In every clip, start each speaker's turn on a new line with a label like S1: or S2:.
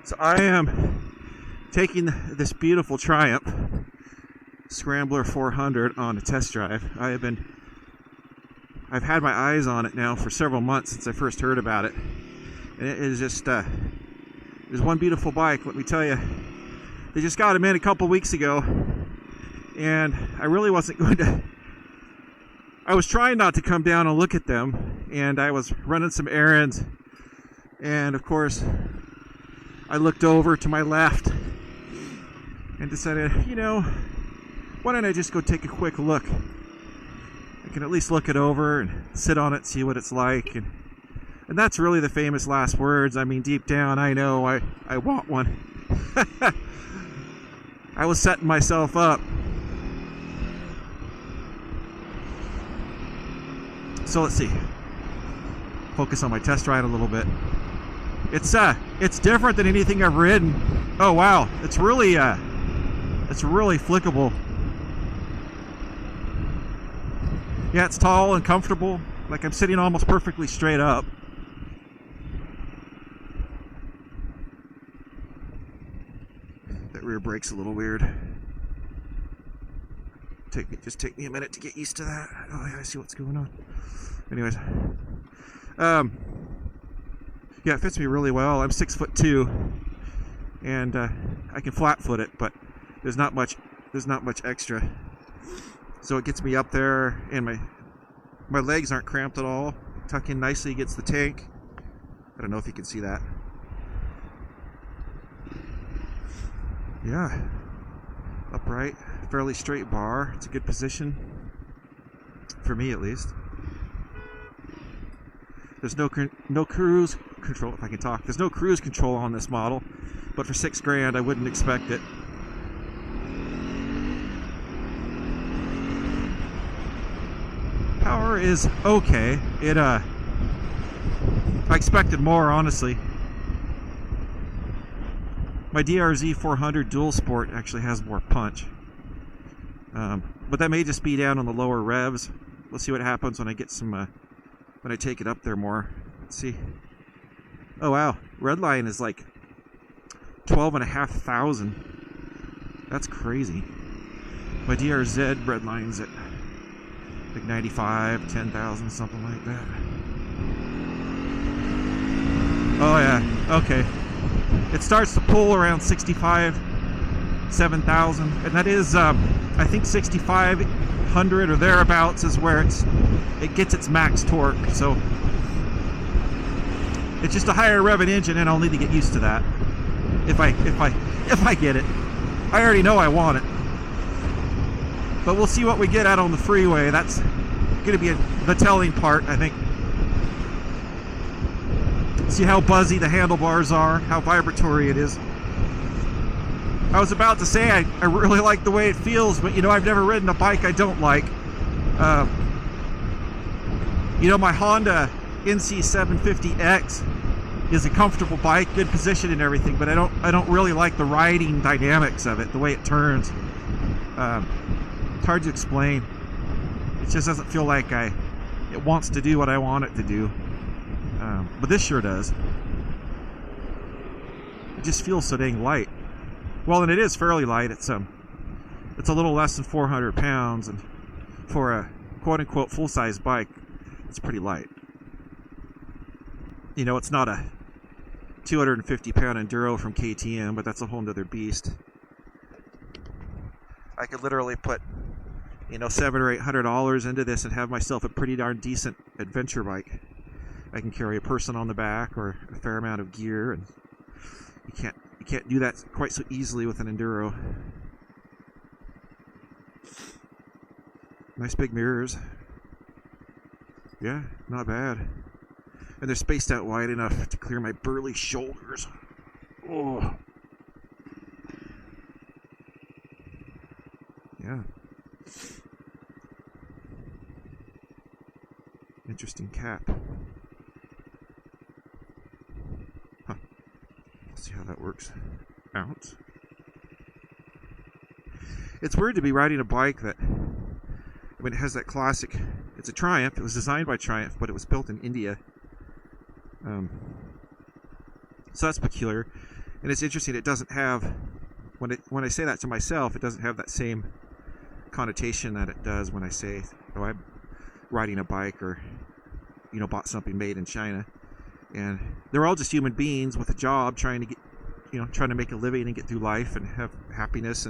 S1: So I am taking this beautiful Triumph Scrambler 400 on a test drive. I've had my eyes on it now for several months since I first heard about it. And it is just, it's one beautiful bike, let me tell you. They just got them in a couple weeks ago, and I really wasn't going to. I was trying not to come down and look at them, and I was running some errands, and of course, I looked over to my left and decided, why don't I just go take a quick look? I can at least look it over and sit on it, see what it's like, and that's really the famous last words. I mean, deep down, I know I want one. I was setting myself up. So let's see. Focus on my test ride a little bit. It's different than anything I've ridden. Oh wow, it's really flickable. Yeah, it's tall and comfortable. Like I'm sitting almost perfectly straight up. That rear brake's a little weird. Just take me a minute to get used to that. Oh yeah, I see what's going on. Anyways, yeah, it fits me really well. I'm 6'2", and I can flat foot it, but there's not much extra. So it gets me up there, and my legs aren't cramped at all. Tuck in nicely against the tank. I don't know if you can see that. Yeah, upright, fairly straight bar. It's a good position for me, at least. There's no cruise control, if I can talk. There's no cruise control on this model, but for $6,000, I wouldn't expect it. Power is okay. I expected more, honestly. My DRZ 400 Dual Sport actually has more punch, but that may just be down on the lower revs. We'll see what happens when I get some. When I take it up there more. Let's see. Oh wow, redline is like 12,500. That's crazy. My DRZ redline's at like 95, 10,000, something like that. Oh yeah, okay. It starts to pull around 65, 7,000, and that is, I think 6,500 or thereabouts is where it gets its max torque. So it's just a higher revving engine, and I'll need to get used to that if I get it. I already know I want it, but we'll see what we get out on the freeway. That's going to be the telling part, I think. See how buzzy the handlebars are, how vibratory it is. I was about to say I really like the way it feels, but I've never ridden a bike I don't like. My Honda NC750X is a comfortable bike, good position and everything, but I don't really like the riding dynamics of it, the way it turns. It's hard to explain. It just doesn't feel like it wants to do what I want it to do. But this sure does. It just feels so dang light. Well, and it is fairly light. It's a little less than 400 pounds, and for a quote-unquote full-size bike, it's pretty light. It's not a 250-pound enduro from KTM, but that's a whole nother beast. I could literally put, $700 or $800 into this and have myself a pretty darn decent adventure bike. I can carry a person on the back or a fair amount of gear, and you can't do that quite so easily with an enduro. Nice big mirrors. Yeah, not bad. And they're spaced out wide enough to clear my burly shoulders. Oh. Yeah. Interesting cap. Huh. Let's see how that works out. It's weird to be riding a bike that, it has that classic, it's a Triumph. It was designed by Triumph, but it was built in India. So that's peculiar. And it's interesting, it doesn't have, when I say that to myself, it doesn't have that same connotation that it does when I say, oh, I'm riding a bike or, bought something made in China. And they're all just human beings with a job trying to make a living and get through life and have happiness.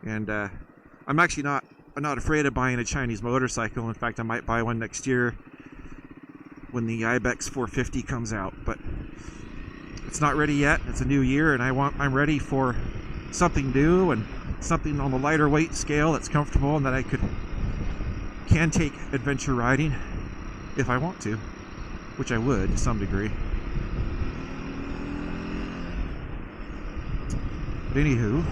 S1: And I'm actually not afraid of buying a Chinese motorcycle. In fact, I might buy one next year when the Ibex 450 comes out. But it's not ready yet. It's a new year, and I'm ready for something new and something on the lighter weight scale that's comfortable and that I can take adventure riding if I want to, which I would to some degree. But anywho,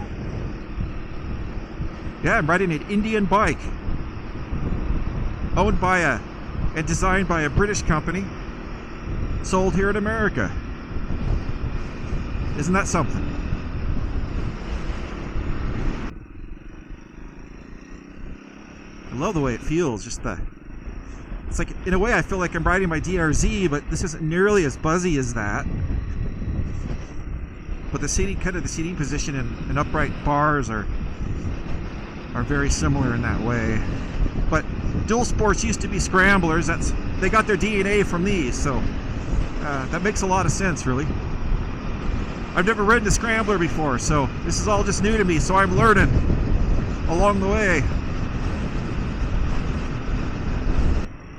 S1: yeah, I'm riding an Indian bike owned by and designed by a British company, sold here in America. Isn't that something? I love the way it feels. It's like, in a way, I feel like I'm riding my DRZ, but this isn't nearly as buzzy as that. But the seating position and upright bars are very similar in that way. But dual sports used to be scramblers. They got their DNA from these, so that makes a lot of sense, really. I've never ridden a scrambler before, so this is all just new to me, so I'm learning along the way.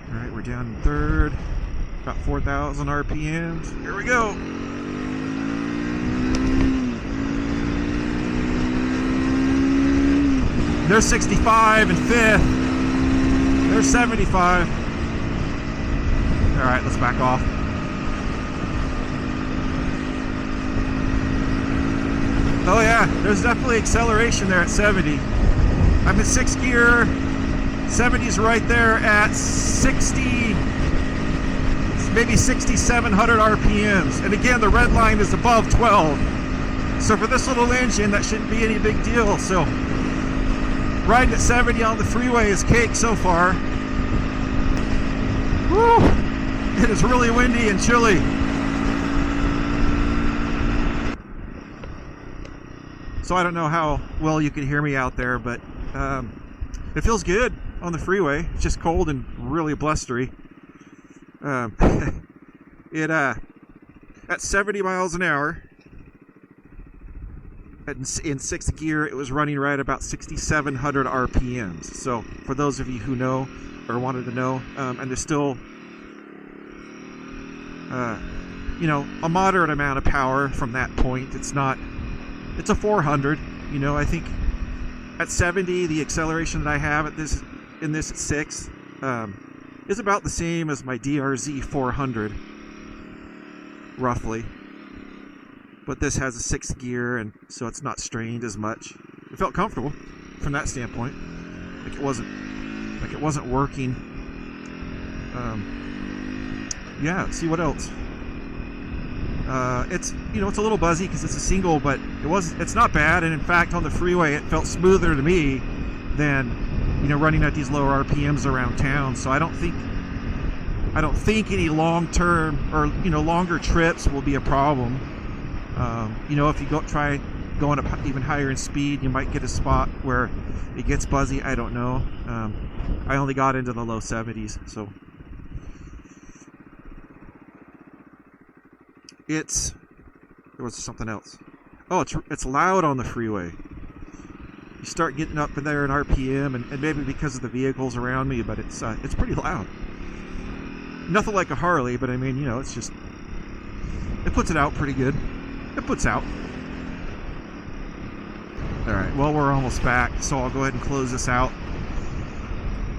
S1: Alright, we're down in third, about 4,000 RPMs. Here we go. There's 65 in fifth. There's 75. Alright, let's back off. Oh yeah, there's definitely acceleration there at 70. I'm in 6th gear. 70's right there at 60, maybe 6,700 RPMs. And again, the red line is above 12. So for this little engine, that shouldn't be any big deal. So riding at 70 on the freeway is cake so far. Woo! It is really windy and chilly. So I don't know how well you can hear me out there, but it feels good on the freeway. It's just cold and really blustery. At 70 miles an hour, in 6th gear, it was running right about 6,700 RPMs. So for those of you who know or wanted to know, and there's still a moderate amount of power from that point. It's a 400. I think at 70, the acceleration that I have at this at 6 is about the same as my DRZ 400, roughly. But this has a 6th gear, and so it's not strained as much. It felt comfortable from that standpoint. Like it wasn't working. Yeah. Let's see what else. It's a little buzzy because it's a single, but it's not bad. And in fact, on the freeway, it felt smoother to me than running at these lower RPMs around town. So I don't think any long-term or longer trips will be a problem. If you try going up even higher in speed, you might get a spot where it gets buzzy. I don't know. I only got into the low 70s, so there was something else. Oh, it's loud on the freeway. You start getting up in there in RPM, and maybe because of the vehicles around me, but it's pretty loud. Nothing like a Harley, but I mean, it's just, it puts it out pretty good. It puts out. Alright, well, we're almost back, so I'll go ahead and close this out.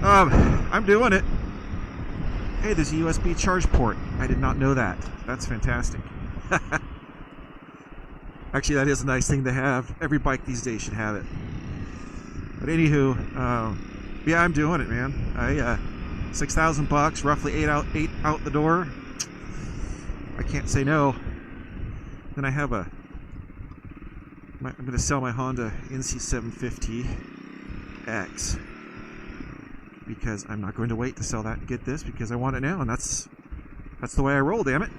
S1: I'm doing it. Hey, there's a USB charge port. I did not know that. That's fantastic. Actually, that is a nice thing to have. Every bike these days should have it. But anywho, yeah, I'm doing it, man. $6,000, roughly eight out the door. I can't say no. Then I have I'm going to sell my Honda NC750X because I'm not going to wait to sell that and get this because I want it now, and that's the way I roll, damn it.